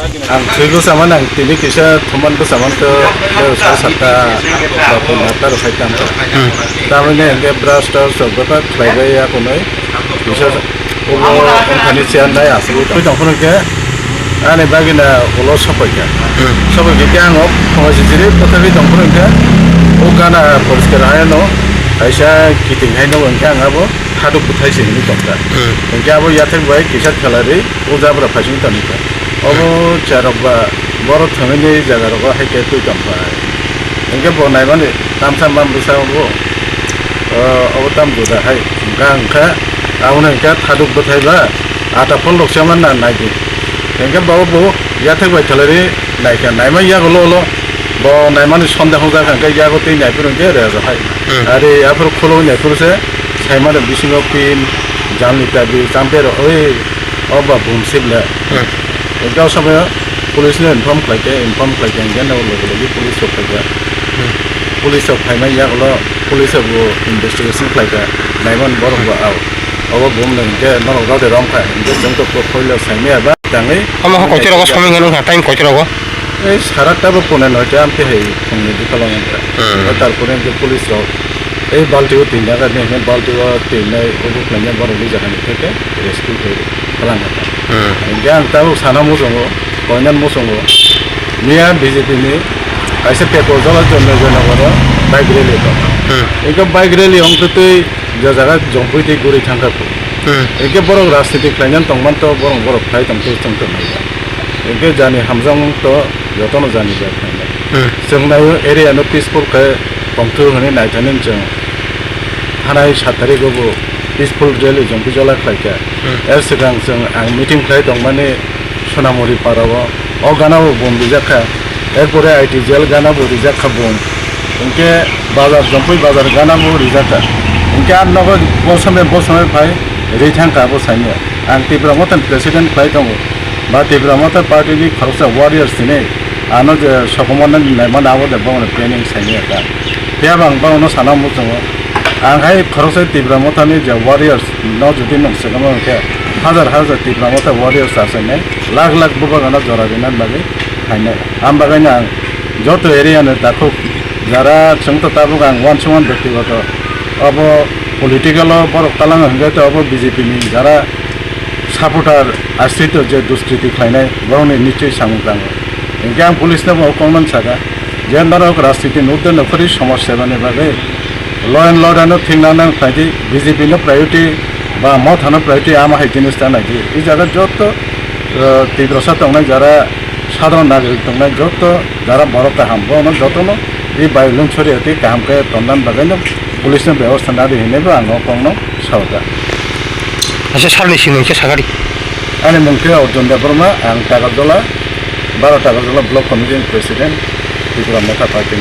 Ang trigo sama nang tini kisah teman tu sama tu saya sata bapun natar saya tampil. Tapi ni enggak brastar sebab apa ya kunai kisah ulo kami cian daya asal itu jauh pun ke ane bagi na ulo sampai ke yang ngop masih jadi tetapi jauh pun ke ukana polis kerana no Aisyah kita ingin orang apa hadap butai sih ini contoh. Engkau apa ya terbaik kisah kalari udah berapa sih tu ni kan. Apa cara baru thame ni jaga roga hai ke tu contoh. Engkau pun naik mana tamsan bambu saya apa tam buda hai. Engkau awak engkau hadap butai lah. Ada pun lok zaman naik. Engkau bawa ya terbaik kalari naik kan. Naik mana ya kalau Bo naik mana sonda honda kan kayak jago tin naik pun dia ada hai. Ada apa kalau naik pun saya mana bising opin jangan lupa di sampai oba bumsil lah. Engkau sama polisnya inform lagi enggak nak lagi polis lagi. Polis apa yang ya kalau polis itu investigasi lagi. Naik mana baru bawa oba bum lagi mana orang ada orang kan. Engkau jangkau polis saya ni apa tangi. Kamu kau cakap kau sekarang ngan time kau cakap kau. সারা time ফোনে নয় আমি হেই ফোনে দিকলাম তারপরে police এই বালতিও তিন টাকা নিয়ে বালতিও তিন অবুক নামে বড়লি জাহানি থেকে রেস্কিউ করে খালাঙ্গা জ্ঞান তাও সানা মোসঙ্গ কয়নান মোসঙ্গ মিয়া বিজেপি নি কাইসে পেট্রোল জ্বলার জন্য জনগণ বাইক রেলি দं একে বাইক রেলি অন্ততই যে জায়গা জম্পুইতে গুড়ি থাঙ্গাকো একে বড় রাজনীতি খাইনান তংমান তো বড় খাই তংতো তংতো নাইয়া একে জানি হামজাং তো যতন জানি যাখাইনা जों नायो एरिया नो पीसफुल के पंक्तु होने नायथानन जों थानाय 7 तारिखआवबो पीसफुल रैली जों बिजला खायका सिगां जों आं मिटिं खाय दं माने सोनामुरि पाराव अ गानाबो बम बिजाखा एकबारे आईटी जेल गानाबो रिजाखा बम इनके बाजार जंपै बाजार गानाबो रिजाखा इनके आर नगद बसमे फाय रिथांका बसाइनो आं तिब्रा मतन प्रेसिडेंट खाय दं बा तिब्रा मत पार्टी नि खरसा वारियर्स ने आनो जे सकमन नायमान आवो दे बावनो प्लेनिंग साइनि का त्या बां बावनो साना मुजों आंहाय खरसा तिब्रा मतनि जे वारियर्स न जुदि नों सगम के हजार तिब्रा मत वारियर्स आसने लाख बुबागाना जरा दिना लागे खायने आम बागायना जत एरिया ने दाखो जरा संत ताबुक आं वन समान व्यक्तिगत अब पलिटिकल बर कालां हंगे तो अब बीजेपी नि जरा सापोर्टार आश्रित जे दुष्कृति खायनाय बावनि निश्चय सांग्रां इनके आं पुलिस ने कौन सका जेनदार राजनीति नुदे नखरी समस्या बने बागे ल एंड लर्डर थिंगना खाई बीजेपी नो प्रायोरिटी बा मथानो प्रायोरिटी आम हाई जिनिस नाकि ई जगह जत तीव्रसा दंना जरा साधारण नागरिक दंना जत जरा बरका हामबो न जतनो ई बायलुन छरियाति कामके तंदान बागैनो पुलिस ने व्यवस्था नादि हिनेबो आं कौन सावगा अच्छा सारनि सिंनि के सागारि आंनि मुंखौ अर्जुन देबबर्मा आं ताकारजला 12 Takarjala ब्लक कमिटिनि प्रेसिडेंट Tipra Motha पार्टी